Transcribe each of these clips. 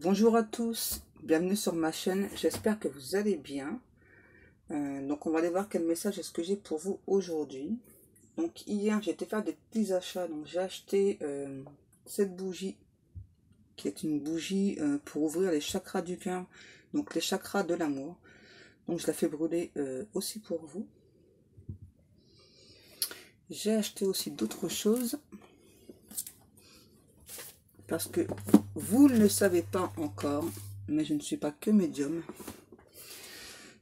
Bonjour à tous, bienvenue sur ma chaîne, j'espère que vous allez bien. Donc on va aller voir quel message est-ce que j'ai pour vous aujourd'hui. Donc hier j'ai été faire des petits achats, donc j'ai acheté cette bougie qui est une bougie pour ouvrir les chakras du cœur, donc les chakras de l'amour. Donc je la fais brûler aussi pour vous. J'ai acheté aussi d'autres choses parce que vous ne le savez pas encore, mais je ne suis pas que médium.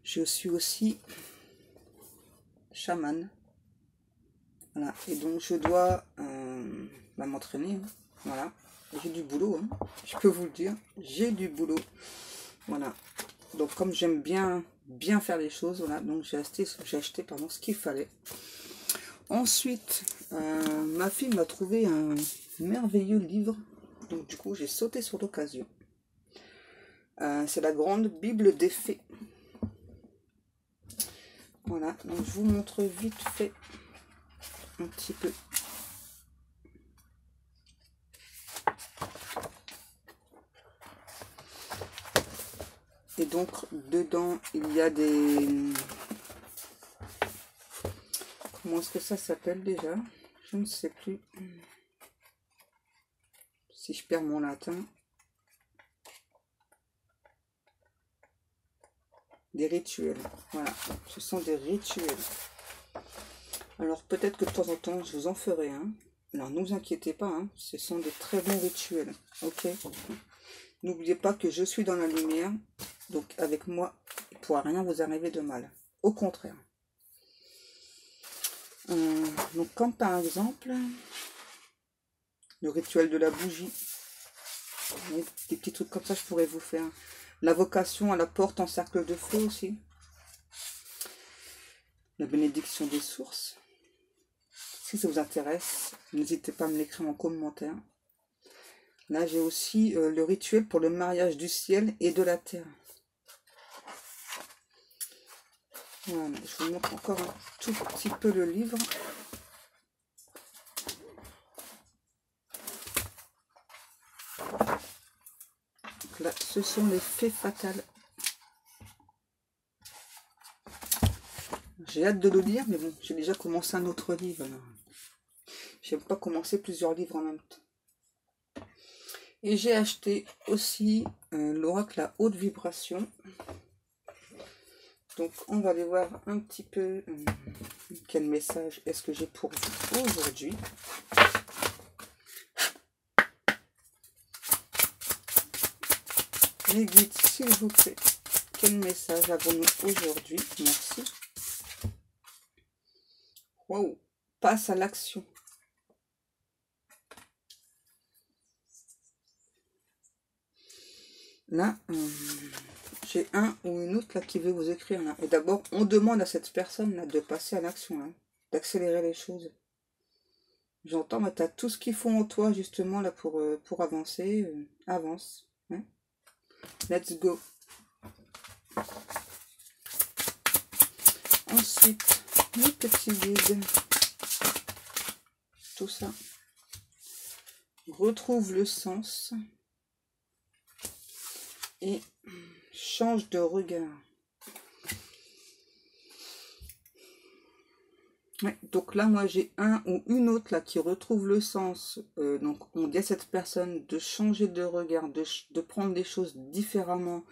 Je suis aussi chamane. Voilà, et donc je dois m'entraîner. Hein. Voilà, j'ai du boulot, hein. Je peux vous le dire, j'ai du boulot. Voilà, donc comme j'aime bien faire les choses, voilà, donc j'ai acheté ce qu'il fallait. Ensuite, ma fille m'a trouvé un merveilleux livre, donc du coup j'ai sauté sur l'occasion. C'est la grande Bible des fées. Voilà, donc je vous montre vite fait un petit peu. Et donc dedans il y a des... Comment est-ce que ça s'appelle déjà? Je ne sais plus. Si je perds mon latin. Des rituels. Voilà, ce sont des rituels. Alors peut-être que de temps en temps je vous en ferai un. Alors ne vous inquiétez pas, hein, ce sont des très bons rituels. Ok. N'oubliez pas que je suis dans la lumière. Donc avec moi, il ne pourra rien vous arriver de mal. Au contraire. Donc comme par exemple le rituel de la bougie. Des petits trucs comme ça je pourrais vous faire. L'invocation à la porte en cercle de feu aussi. La bénédiction des sources. Si ça vous intéresse, n'hésitez pas à me l'écrire en commentaire. Là j'ai aussi le rituel pour le mariage du ciel et de la terre. Voilà, je vous montre encore un tout petit peu le livre. Donc là, ce sont les fées fatales. J'ai hâte de le lire, mais bon, j'ai déjà commencé un autre livre. Je n'aime pas commencer plusieurs livres en même temps. Et j'ai acheté aussi l'oracle à haute vibration. Donc on va aller voir un petit peu quel message est-ce que j'ai pour vous aujourd'hui. Les guides, s'il vous plaît, quel message avons-nous aujourd'hui? Merci. Waouh, passe à l'action. Là, j'ai un ou une autre là qui veut vous écrire là. Et d'abord, on demande à cette personne là de passer à l'action, hein, d'accélérer les choses. J'entends, mais tu as tout ce qu'il faut en toi justement là pour avancer. Avance. Hein. Let's go. Ensuite, les petits guides. Tout ça. Retrouve le sens. Et change de regard. Ouais, donc là, moi, j'ai un ou une autre là qui retrouve le sens. Donc, on dit à cette personne de changer de regard, de prendre les choses différemment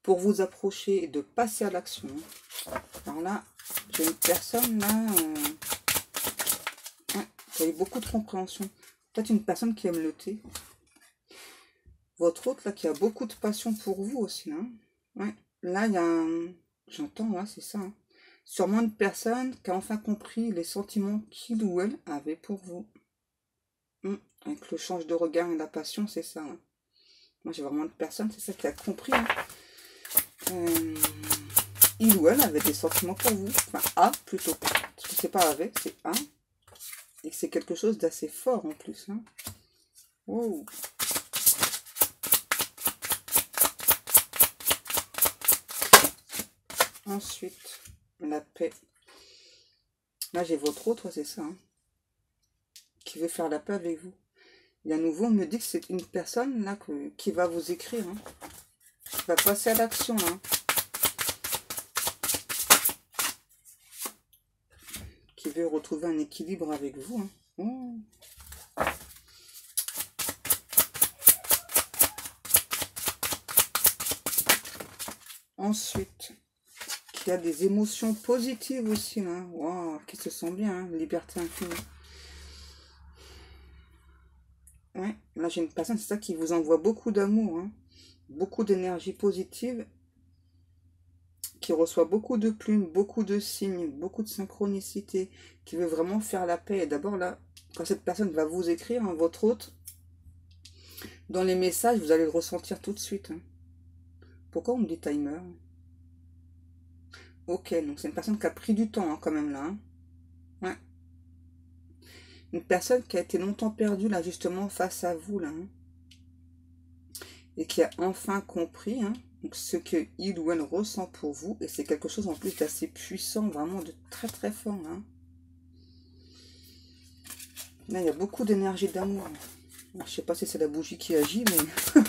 pour vous approcher et de passer à l'action. Alors là, j'ai une personne là qui a eu beaucoup de compréhension. Peut-être une personne qui aime le thé. Votre autre là qui a beaucoup de passion pour vous aussi. Hein. Ouais. Là, il y a un... J'entends, ouais, c'est ça. Hein. Sûrement une personne qui a enfin compris les sentiments qu'il ou elle avait pour vous. Avec le change de regard et la passion, c'est ça. Hein. Moi, j'ai vraiment une personne, c'est ça qui a compris. Hein. Il ou elle avait des sentiments pour vous. Enfin, a plutôt. Parce que c'est pas avec, c'est a. Et c'est quelque chose d'assez fort en plus. Hein. Wow. Ensuite, la paix. Là, j'ai votre autre, c'est ça. Hein, qui veut faire la paix avec vous. Et à nouveau, on me dit que c'est une personne là qui va vous écrire. Hein. Qui va passer à l'action. Hein. Qui veut retrouver un équilibre avec vous. Hein. Oh. Ensuite, il y a des émotions positives aussi, là. Wow, qui se sent bien, hein, liberté infinie. Ouais, là j'ai une personne, c'est ça, qui vous envoie beaucoup d'amour, hein, beaucoup d'énergie positive, qui reçoit beaucoup de plumes, beaucoup de signes, beaucoup de synchronicité, qui veut vraiment faire la paix. Et d'abord là, quand cette personne va vous écrire, hein, votre hôte, dans les messages, vous allez le ressentir tout de suite. Hein. Pourquoi on me dit timer? Ok, donc c'est une personne qui a pris du temps hein, quand même là. Hein. Ouais. Une personne qui a été longtemps perdue là justement face à vous là. Hein. Et qui a enfin compris hein, donc, ce que il ou elle ressent pour vous. Et c'est quelque chose en plus d'assez puissant, vraiment de très très fort. Hein. Là il y a beaucoup d'énergie d'amour. Je sais pas si c'est la bougie qui agit, mais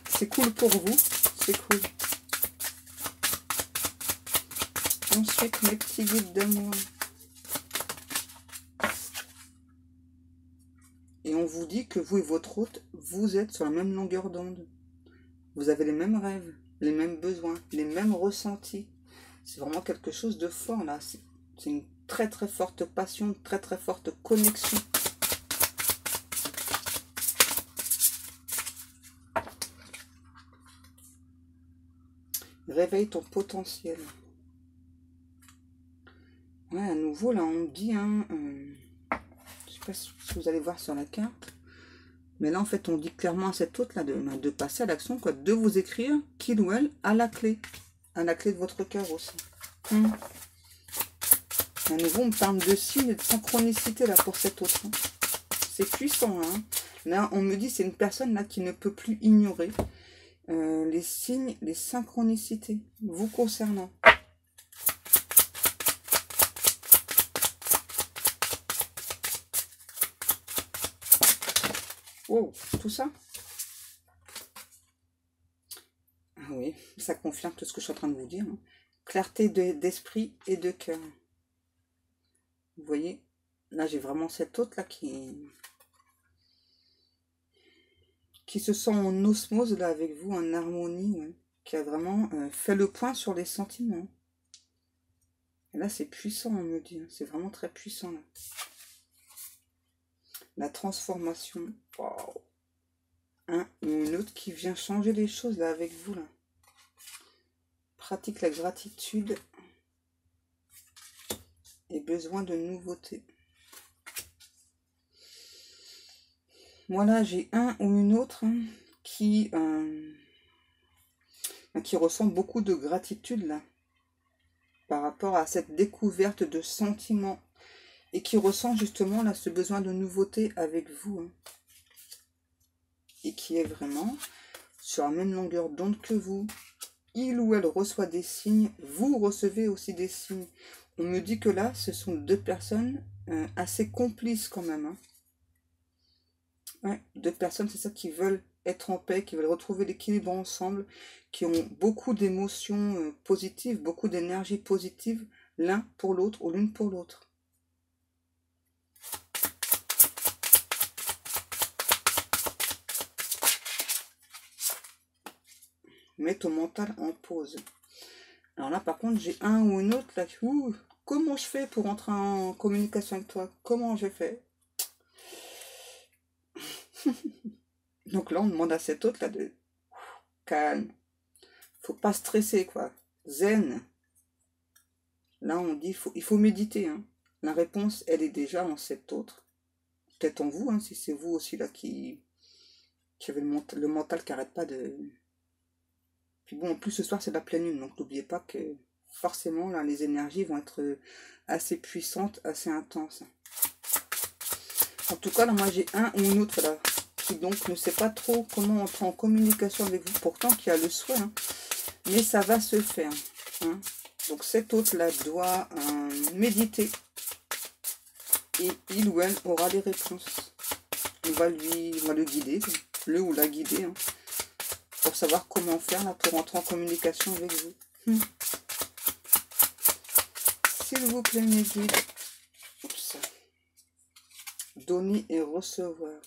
c'est cool pour vous. C'est cool. Ensuite, mes petits guides d'amour. Et on vous dit que vous et votre hôte, vous êtes sur la même longueur d'onde. Vous avez les mêmes rêves, les mêmes besoins, les mêmes ressentis. C'est vraiment quelque chose de fort là. C'est une très très forte passion, une très très forte connexion. Réveille ton potentiel. Ouais, à nouveau là on me dit, hein, je sais pas si vous allez voir sur la carte. Mais là, en fait, on dit clairement à cet hôte là de passer à l'action, quoi, de vous écrire qu'il ou elle a la clé de votre cœur aussi. À nouveau, on me parle de signes et de synchronicité là pour cet autre. Hein. C'est puissant. Hein. Là, on me dit c'est une personne là qui ne peut plus ignorer les signes, les synchronicités vous concernant. Wow, tout ça. Ah oui, ça confirme tout ce que je suis en train de vous dire. Hein. Clarté d'esprit et de cœur. Vous voyez, là j'ai vraiment cet hôte là qui se sent en osmose là avec vous, en harmonie, ouais, qui a vraiment fait le point sur les sentiments. Et là c'est puissant on me dit, hein, c'est vraiment très puissant là. La transformation, wow. Un ou une autre qui vient changer les choses là avec vous là. Pratique la gratitude et besoin de nouveautés. Moi là j'ai un ou une autre hein, qui ressent beaucoup de gratitude là par rapport à cette découverte de sentiments et qui ressent justement là ce besoin de nouveauté avec vous hein, et qui est vraiment sur la même longueur d'onde que vous. Il ou elle reçoit des signes, vous recevez aussi des signes. On me dit que là ce sont deux personnes assez complices quand même hein. Ouais, deux personnes, c'est ça, qui veulent être en paix, qui veulent retrouver l'équilibre ensemble, qui ont beaucoup d'émotions positives, beaucoup d'énergie positive, l'un pour l'autre ou l'une pour l'autre. Mets ton mental en pause. Alors là, par contre, j'ai un ou une autre là. Comment je fais pour entrer en communication avec toi? Comment je fais? Donc là, on demande à cet autre là de calme. Faut pas stresser, quoi. Zen. Là, on dit il faut méditer. Hein. La réponse, elle est déjà en cet autre. Peut-être en vous, hein, si c'est vous aussi là qui avez le mental qui n'arrête pas de... Puis bon, en plus ce soir c'est la pleine lune, donc n'oubliez pas que forcément là les énergies vont être assez puissantes, assez intenses. En tout cas là moi j'ai un ou une autre là qui donc ne sait pas trop comment entrer en communication avec vous, pourtant qui a le souhait, hein, mais ça va se faire. Hein. Donc cet autre là doit méditer et il ou elle aura les réponses. on va le guider, le ou la guider, hein, pour savoir comment faire là, pour entrer en communication avec vous. S'il vous plaît, mes guides. Oups. Donner et recevoir.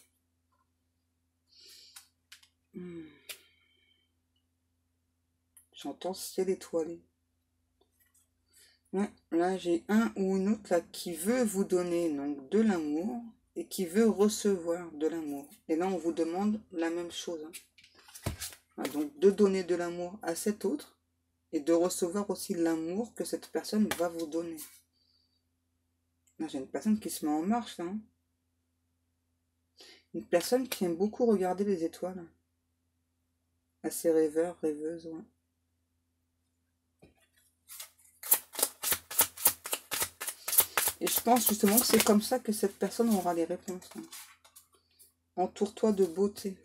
J'entends ciel étoilé. Ouais, là, j'ai un ou une autre là, qui veut vous donner donc, de l'amour et qui veut recevoir de l'amour. Et là, on vous demande la même chose. Hein. Ah, donc, de donner de l'amour à cet autre et de recevoir aussi l'amour que cette personne va vous donner. Là, j'ai une personne qui se met en marche. Là, hein. Une personne qui aime beaucoup regarder les étoiles. Assez rêveur, rêveuse, ouais. Et je pense justement que c'est comme ça que cette personne aura les réponses. Hein. Entoure-toi de beauté.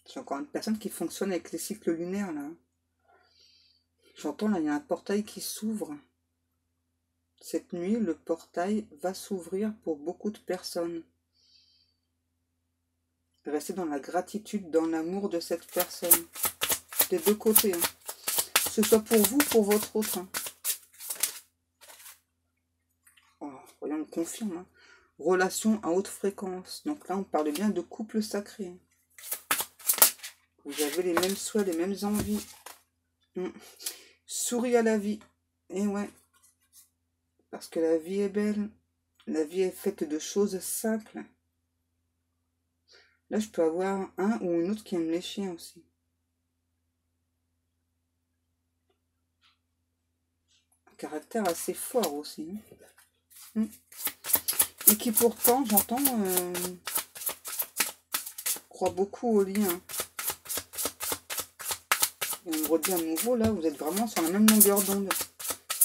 J'ai encore une personne qui fonctionne avec les cycles lunaires, là. J'entends, là, il y a un portail qui s'ouvre. Cette nuit, le portail va s'ouvrir pour beaucoup de personnes. Restez dans la gratitude, dans l'amour de cette personne. Des deux côtés. Hein. Que ce soit pour vous, pour votre autre. Hein. Oh, voyons, on confirme. Hein. Relation à haute fréquence. Donc là, on parle bien de couple sacré. Vous avez les mêmes souhaits, les mêmes envies. Souris à la vie. Et ouais. Parce que la vie est belle. La vie est faite de choses simples. Là, je peux avoir un ou une autre qui aime les chiens aussi. Un caractère assez fort aussi. Et qui pourtant, j'entends, croit beaucoup au lien. Et on me redit à nouveau, là, vous êtes vraiment sur la même longueur d'onde.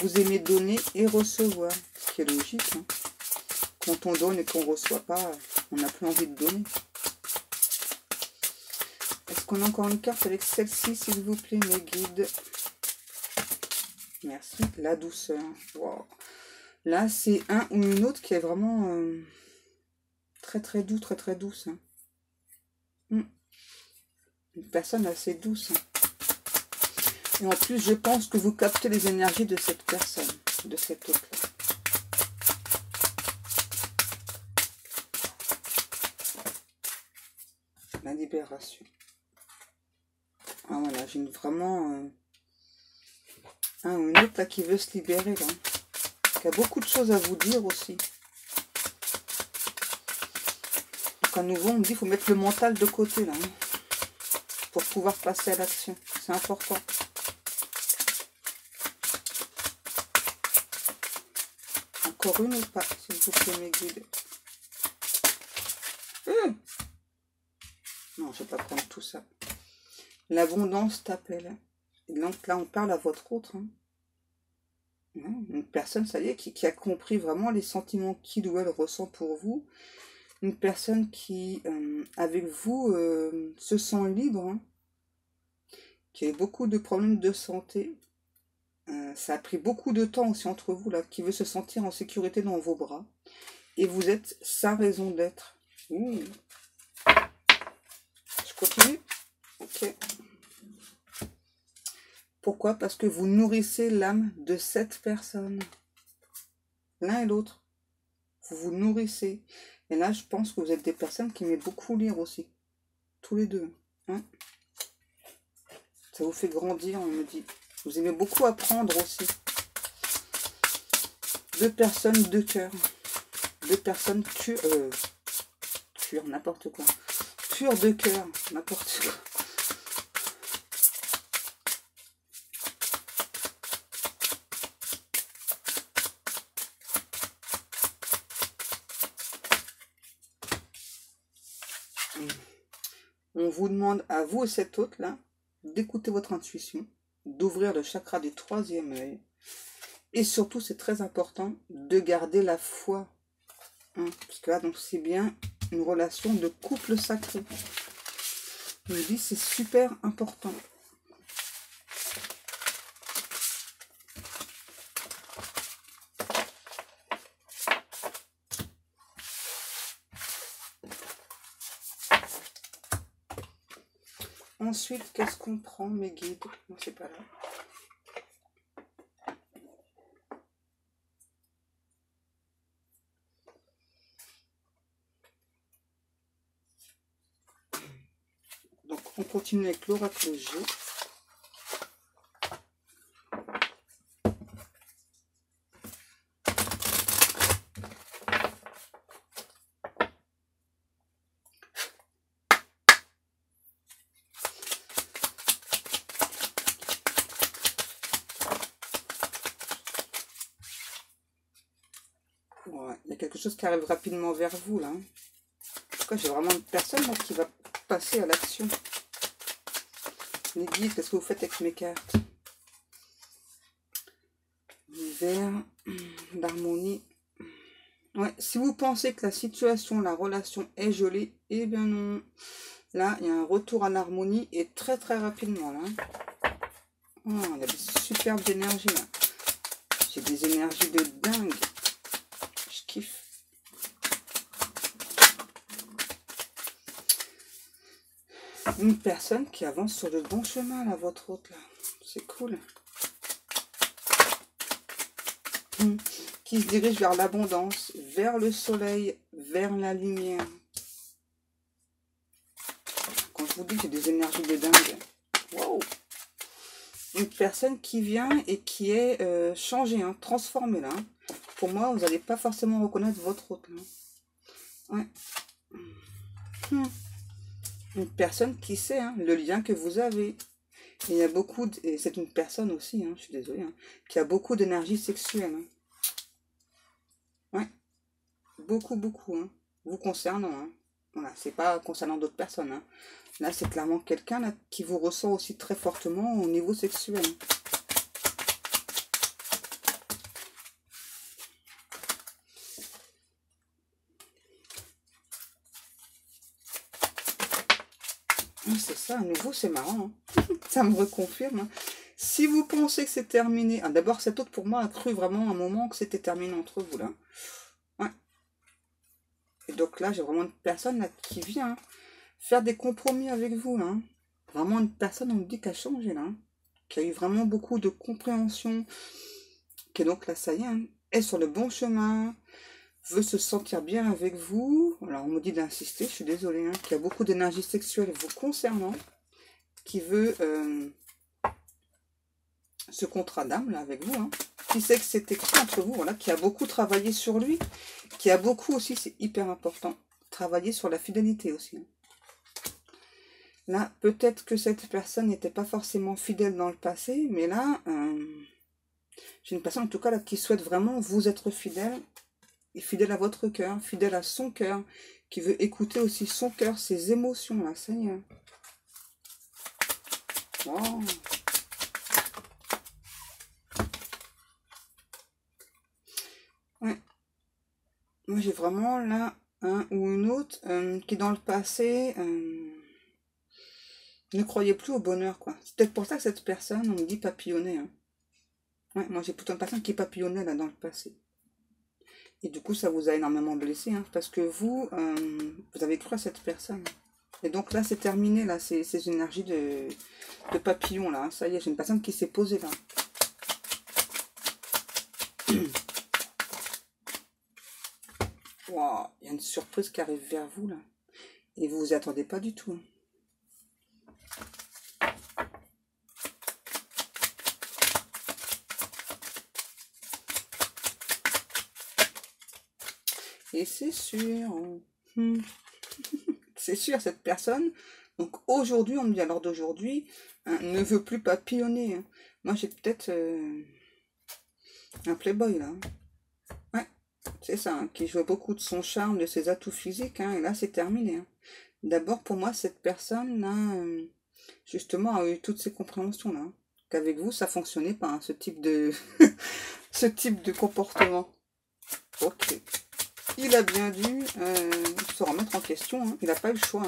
Vous aimez donner et recevoir. Ce qui est logique. Hein. Quand on donne et qu'on ne reçoit pas, on n'a plus envie de donner. Est-ce qu'on a encore une carte avec celle-ci, s'il vous plaît, mes guides? Merci. La douceur. Wow. Là, c'est un ou une autre qui est vraiment très très doux, très très douce. Hein. Une personne assez douce. Hein. Et en plus, je pense que vous captez les énergies de cette personne, de cette autre-là. La libération. Ah voilà, j'ai vraiment un ou une autre là qui veut se libérer là. Qui a beaucoup de choses à vous dire aussi. Donc à nouveau, on me dit qu'il faut mettre le mental de côté là. Hein, pour pouvoir passer à l'action. C'est important. Encore une ou pas, s'il vous plaît, mes guides. Non, je ne vais pas prendre tout ça. L'abondance t'appelle. Et donc là, on parle à votre autre. Hein. Une personne, ça y est, qui a compris vraiment les sentiments qu'il ou elle ressent pour vous. Une personne qui, avec vous, se sent libre. Hein. Qui a beaucoup de problèmes de santé. Ça a pris beaucoup de temps aussi entre vous, là, qui veut se sentir en sécurité dans vos bras. Et vous êtes sa raison d'être. Je continue? Ok. Pourquoi? Parce que vous nourrissez l'âme de cette personne. L'un et l'autre. Vous vous nourrissez. Et là, je pense que vous êtes des personnes qui aiment beaucoup lire aussi. Tous les deux. Hein? Ça vous fait grandir, on me dit. Vous aimez beaucoup apprendre aussi. Deux personnes, deux cœurs. Deux personnes pures, n'importe quoi. Pures de cœur, n'importe quoi. On vous demande à vous et cet autre-là d'écouter votre intuition, d'ouvrir le chakra du troisième œil. Et surtout, c'est très important de garder la foi. Hein, parce que là, donc c'est bien une relation de couple sacré. Je vous dis, c'est super important. Ensuite, qu'est-ce qu'on prend, mes guides? Non, c'est pas là. Donc, on continue avec l'oracle G. Ouais, il y a quelque chose qui arrive rapidement vers vous, là. En tout cas, j'ai vraiment une personne là, qui va passer à l'action. Les guides, qu'est-ce que vous faites avec mes cartes? L'hiver, l'harmonie. Ouais, si vous pensez que la situation, la relation est gelée, eh bien non. Là, il y a un retour à l'harmonie et très très rapidement, là. Oh, il y a des superbes énergies, là. J'ai des énergies de dingue. Je kiffe. Une personne qui avance sur le bon chemin, là, votre hôte, là. C'est cool. Qui se dirige vers l'abondance, vers le soleil, vers la lumière. Quand je vous dis que j'ai des énergies de dingue. Wow. Une personne qui vient et qui est changée, hein, transformée, là. Pour moi, vous n'allez pas forcément reconnaître votre hôte, là. Ouais. Une personne qui sait, hein, le lien que vous avez. Et il y a beaucoup, et c'est une personne aussi, hein, je suis désolée, hein, qui a beaucoup d'énergie sexuelle. Hein. Ouais, beaucoup, beaucoup. Hein, vous concernant. Hein. Voilà, c'est pas concernant d'autres personnes. Hein. Là, c'est clairement quelqu'un qui vous ressent aussi très fortement au niveau sexuel. C'est ça, à nouveau, c'est marrant. Hein. Ça me reconfirme. Hein. Si vous pensez que c'est terminé... Ah, d'abord, cet autre, pour moi, a cru vraiment un moment que c'était terminé entre vous, là. Ouais. Et donc là, j'ai vraiment une personne là, qui vient faire des compromis avec vous, là. Vraiment une personne, on me dit, qui a changé, là. Qui a eu vraiment beaucoup de compréhension. Qui est donc là, ça y est, hein, est sur le bon chemin. Veut se sentir bien avec vous. Alors, on me dit d'insister, je suis désolée, hein, qui a beaucoup d'énergie sexuelle vous concernant. Qui veut... ce contrat d'âme là avec vous, hein, qui sait que c'est écrit entre vous, voilà, qui a beaucoup travaillé sur lui, qui a beaucoup aussi, c'est hyper important, travailler sur la fidélité aussi. Hein. Là, peut-être que cette personne n'était pas forcément fidèle dans le passé, mais là, j'ai une personne en tout cas là qui souhaite vraiment vous être fidèle, et fidèle à votre cœur, fidèle à son cœur, qui veut écouter aussi son cœur, ses émotions là, ça y est. Wow. Ouais. Moi, j'ai vraiment là un ou une autre qui, dans le passé, ne croyait plus au bonheur, quoi. C'est peut-être pour ça que cette personne, on me dit papillonnait. Hein. Ouais, moi, j'ai plutôt une personne qui papillonnait là dans le passé. Et du coup, ça vous a énormément blessé, hein, parce que vous avez cru à cette personne. Et donc là, c'est terminé, là, ces énergies de papillon, là. Hein. Ça y est, j'ai une personne qui s'est posée, là. Wow, il y a une surprise qui arrive vers vous, là. Et vous vous y attendez pas du tout. Hein. Et c'est sûr. C'est sûr, cette personne, donc aujourd'hui, on me dit à l'heure d'aujourd'hui, hein, ne veut plus papillonner. Hein. Moi, j'ai peut-être un playboy, là. Ouais, c'est ça, hein, qui jouait beaucoup de son charme, de ses atouts physiques, hein, et là, c'est terminé. Hein. D'abord, pour moi, cette personne-là, justement, a eu toutes ces compréhensions-là. Hein, qu'avec vous, ça fonctionnait pas, hein, ce type de ce type de comportement. Ok. Il a bien dû se remettre en question. Hein. Il n'a pas eu le choix.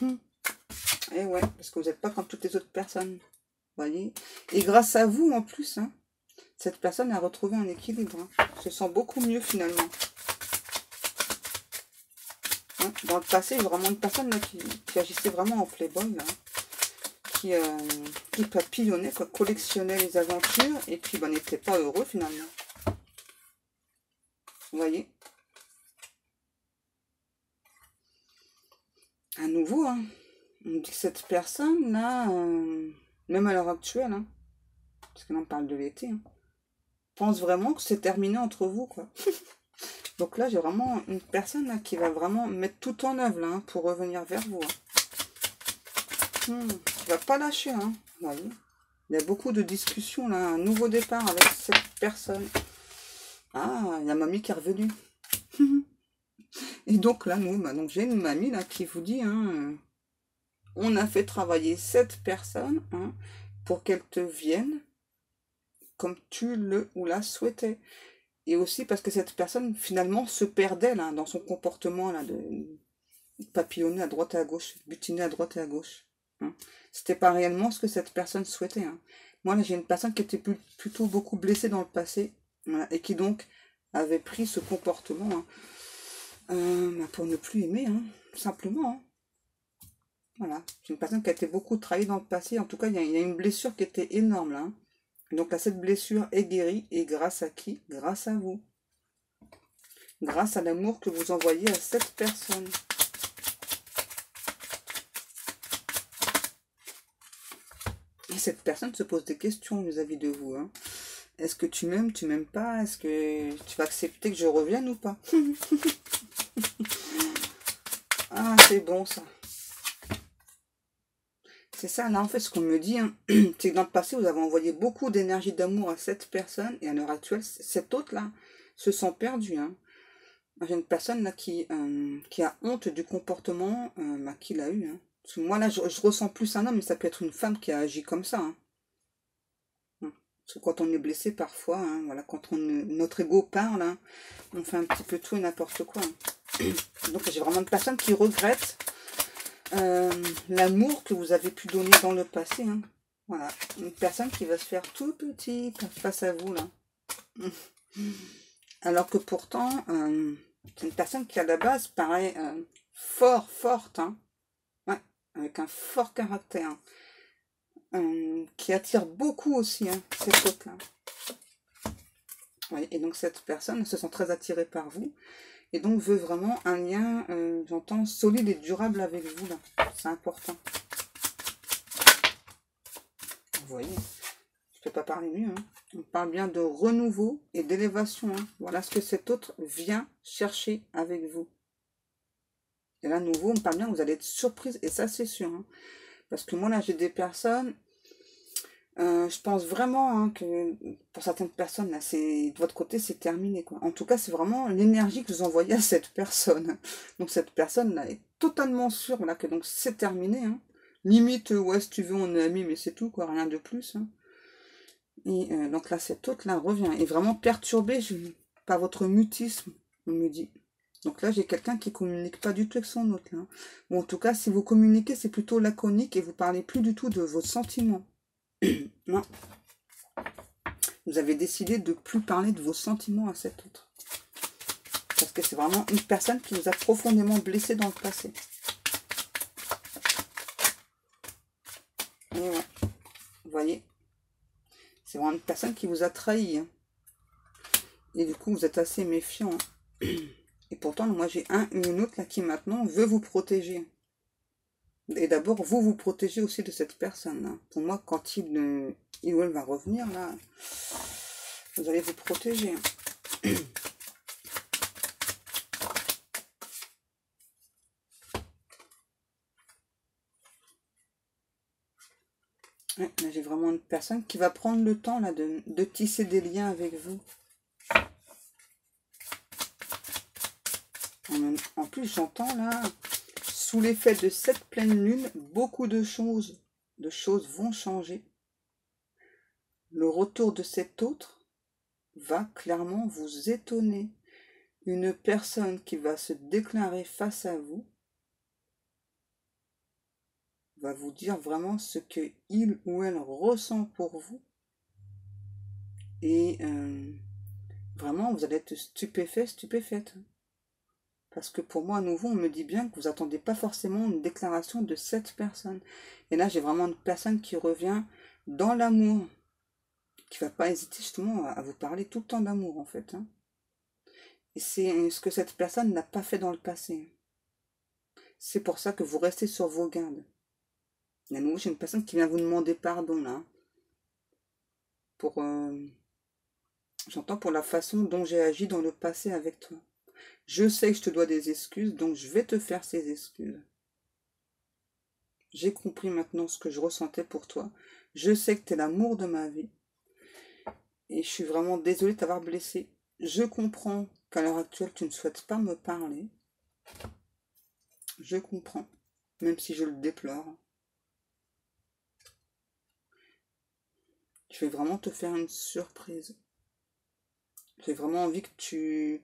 Hein. Et ouais, parce que vous n'êtes pas comme toutes les autres personnes. Voyez. Et grâce à vous, en plus, hein, cette personne a retrouvé un équilibre. Hein. Se sent beaucoup mieux, finalement. Hein. Dans le passé, vraiment une personne là, qui agissait vraiment en playboy, là, qui papillonnait, quoi, collectionnait les aventures, et puis ben, n'était pas heureux finalement. Vous voyez? À nouveau, hein, on dit que cette personne-là, même à l'heure actuelle, hein, parce que là on parle de l'été, hein, pense vraiment que c'est terminé entre vous, quoi. Donc là, j'ai vraiment une personne là, qui va vraiment mettre tout en œuvre là, hein, pour revenir vers vous. Hein. Qui va pas lâcher, hein, vous voyez. Il y a beaucoup de discussions là, un nouveau départ avec cette personne. Ah, il y a mamie qui est revenue. Et donc là, nous, bah, donc j'ai une mamie là qui vous dit, hein, on a fait travailler cette personne, hein, pour qu'elle te vienne comme tu le ou la souhaitais. Et aussi parce que cette personne finalement se perdait là, dans son comportement là, de papillonner à droite et à gauche, butiner à droite et à gauche. Hein. C'était pas réellement ce que cette personne souhaitait. Hein. Moi là, j'ai une personne qui était plutôt beaucoup blessée dans le passé, voilà, et qui donc avait pris ce comportement, hein, bah, pour ne plus aimer, hein, tout simplement. Hein. Voilà, c'est une personne qui a été beaucoup trahie dans le passé. En tout cas, il y a une blessure qui était énorme là. Hein. Donc là, cette blessure est guérie. Et grâce à qui? Grâce à vous. Grâce à l'amour que vous envoyez à cette personne. Et cette personne se pose des questions vis-à-vis de vous. Hein. Est-ce que tu m'aimes, tu m'aimes pas? Est-ce que tu vas accepter que je revienne ou pas? Ah, c'est bon ça. C'est ça, là en fait ce qu'on me dit, hein, c'est que dans le passé vous avez envoyé beaucoup d'énergie d'amour à cette personne, et à l'heure actuelle, cette autre-là se sent perdue. Hein. J'ai une personne là qui a honte du comportement bah, qu'il a eu. Hein. Parce que moi là je ressens plus un homme, mais ça peut être une femme qui a agi comme ça. Hein. Parce que quand on est blessé parfois, hein, voilà, quand notre ego parle, hein, on fait un petit peu tout et n'importe quoi. Hein. Donc j'ai vraiment une personne qui regrette l'amour que vous avez pu donner dans le passé. Hein. Voilà, une personne qui va se faire tout petit face à vous là. Alors que pourtant, c'est une personne qui à la base paraît forte, hein. Ouais, avec un fort caractère, qui attire beaucoup aussi, hein, cette autre-là. Ouais, et donc cette personne se sent très attirée par vous. Et donc veut vraiment un lien, j'entends, solide et durable avec vous, là. C'est important. Vous voyez, je ne peux pas parler mieux. Hein. On parle bien de renouveau et d'élévation. Hein. Voilà ce que cet autre vient chercher avec vous. Et là, à nouveau, on parle bien, vous allez être surprise. Et ça, c'est sûr. Hein. Parce que moi, là, j'ai des personnes... je pense vraiment hein, que pour certaines personnes, là, de votre côté, c'est terminé. Quoi. En tout cas, c'est vraiment l'énergie que vous envoyez à cette personne. Donc cette personne-là est totalement sûre là, que donc c'est terminé. Hein. Limite, ouais, si tu veux, on est amis, mais c'est tout, quoi, rien de plus. Hein. Et donc là, cette autre-là revient. Et vraiment perturbée par votre mutisme, on me dit. Donc là, j'ai quelqu'un qui communique pas du tout avec son autre. Là. Ou en tout cas, si vous communiquez, c'est plutôt laconique et vous parlez plus du tout de vos sentiments. Non. Vous avez décidé de plus parler de vos sentiments à cet autre. Parce que c'est vraiment une personne qui vous a profondément blessé dans le passé. Et ouais, vous voyez, c'est vraiment une personne qui vous a trahi. Hein. Et du coup, vous êtes assez méfiant. Hein. Et pourtant, moi, j'ai une autre là qui maintenant veut vous protéger. Et d'abord, vous protégez aussi de cette personne. Là. Pour moi, quand il ou elle va revenir, là, vous allez vous protéger. Hein. Ouais, là, j'ai vraiment une personne qui va prendre le temps là, de tisser des liens avec vous. En plus, j'entends là, sous l'effet de cette pleine lune, beaucoup de choses vont changer. Le retour de cet autre va clairement vous étonner. Une personne qui va se déclarer face à vous va vous dire vraiment ce que il ou elle ressent pour vous. Et vraiment, vous allez être stupéfait, stupéfaite. Parce que pour moi, à nouveau, on me dit bien que vous attendez pas forcément une déclaration de cette personne. Et là, j'ai vraiment une personne qui revient dans l'amour, qui va pas hésiter justement à vous parler tout le temps d'amour, en fait. Hein. Et c'est ce que cette personne n'a pas fait dans le passé. C'est pour ça que vous restez sur vos gardes. Et à nouveau, j'ai une personne qui vient vous demander pardon, là. Pour, j'entends pour la façon dont j'ai agi dans le passé avec toi. Je sais que je te dois des excuses, donc je vais te faire ces excuses. J'ai compris maintenant ce que je ressentais pour toi. Je sais que tu es l'amour de ma vie. Et je suis vraiment désolée de t'avoir blessé. Je comprends qu'à l'heure actuelle, tu ne souhaites pas me parler. Je comprends, même si je le déplore. Je vais vraiment te faire une surprise. J'ai vraiment envie que tu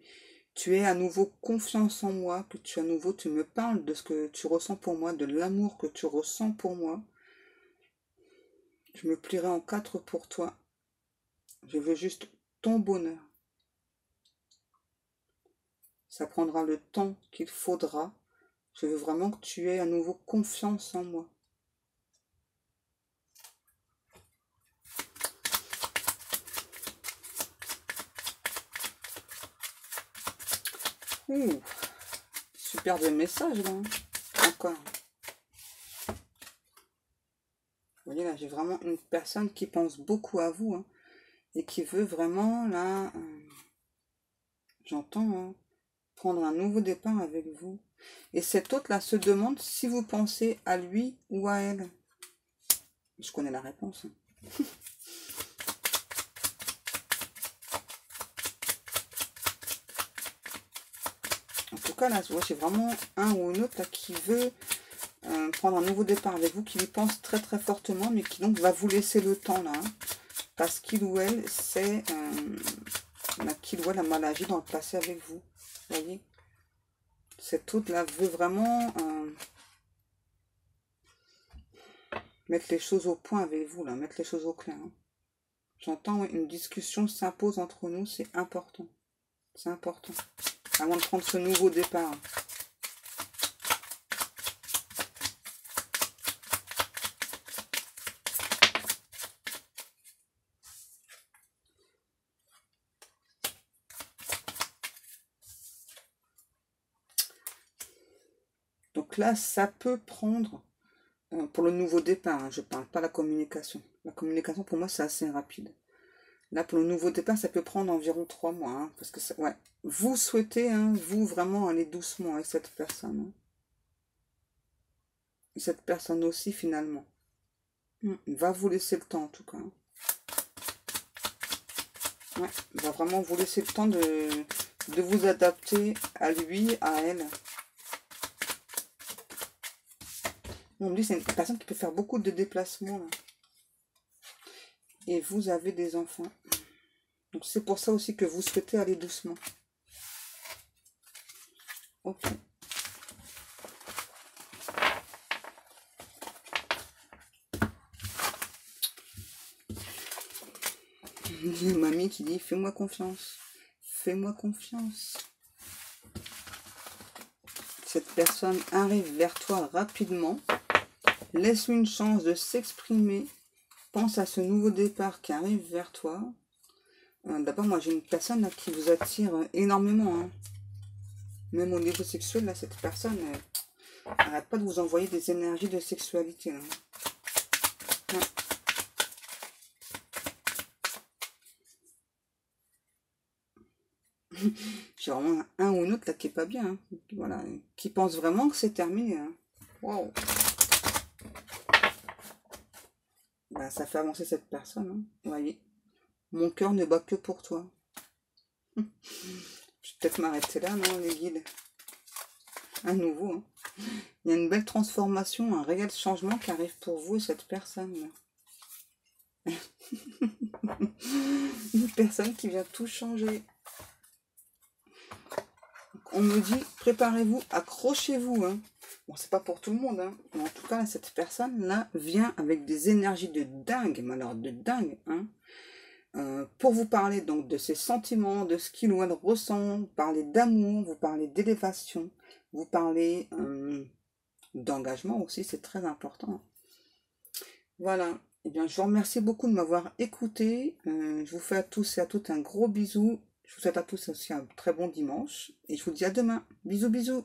aies à nouveau confiance en moi, que tu à nouveau tu me parles de ce que tu ressens pour moi, de l'amour que tu ressens pour moi. Je me plierai en quatre pour toi. Je veux juste ton bonheur. Ça prendra le temps qu'il faudra. Je veux vraiment que tu aies à nouveau confiance en moi. Ouh, superbe message là. Encore. Vous voyez là, j'ai vraiment une personne qui pense beaucoup à vous. Hein, et qui veut vraiment là, j'entends, hein, prendre un nouveau départ avec vous. Et cet autre-là se demande si vous pensez à lui ou à elle. Je connais la réponse. Hein. En tout cas, là, j'ai vraiment un ou une autre là, qui veut prendre un nouveau départ avec vous, qui lui pense très très fortement, mais qui donc va vous laisser le temps là. Hein, parce qu'il ou elle sait qu'il ou elle a mal agi dans le passé avec vous. Vous voyez, cet autre-là veut vraiment mettre les choses au point avec vous, là, mettre les choses au clair. Hein. J'entends, oui, une discussion s'impose entre nous, c'est important. C'est important. Avant de prendre ce nouveau départ. Donc là, ça peut prendre, pour le nouveau départ, hein, je ne parle pas de la communication. La communication, pour moi, c'est assez rapide. Là, pour le nouveau départ, ça peut prendre environ 3 mois. Hein, parce que, ouais, vous souhaitez, hein, vous, vraiment aller doucement avec cette personne. Hein. Et cette personne aussi, finalement. Il va vous laisser le temps, en tout cas. Hein. Ouais, il va vraiment vous laisser le temps de vous adapter à lui, à elle. On me dit c'est une personne qui peut faire beaucoup de déplacements. Là. Et vous avez des enfants. Donc c'est pour ça aussi que vous souhaitez aller doucement. Ok. J'ai mamie qui dit fais-moi confiance. Fais-moi confiance. Cette personne arrive vers toi rapidement. Laisse-lui une chance de s'exprimer. Pense à ce nouveau départ qui arrive vers toi. D'abord, moi, j'ai une personne là, qui vous attire énormément. Hein. Même au niveau sexuel, là, cette personne n'arrête pas de vous envoyer des énergies de sexualité. Là. Ouais. J'ai vraiment un ou une autre là qui est pas bien. Hein. Voilà. Qui pense vraiment que c'est terminé. Hein. Wow. Bah, ça fait avancer cette personne. Hein. Vous voyez. Mon cœur ne bat que pour toi. Je vais peut-être m'arrêter là, non, les guides. À nouveau. Hein. Il y a une belle transformation, un réel changement qui arrive pour vous et cette personne. Une personne qui vient tout changer. On me dit, préparez-vous, accrochez-vous. Hein. Bon, c'est pas pour tout le monde. Hein. Mais en tout cas, cette personne-là vient avec des énergies de dingue. Mais alors, de dingue. Hein. pour vous parler donc de ses sentiments, de ce qu'il ou elle ressent, vous parler d'amour, vous parler d'élévation, vous parler d'engagement aussi, c'est très important. Voilà, eh bien je vous remercie beaucoup de m'avoir écouté, je vous fais à tous et à toutes un gros bisou, je vous souhaite à tous aussi un très bon dimanche, et je vous dis à demain, bisous bisous.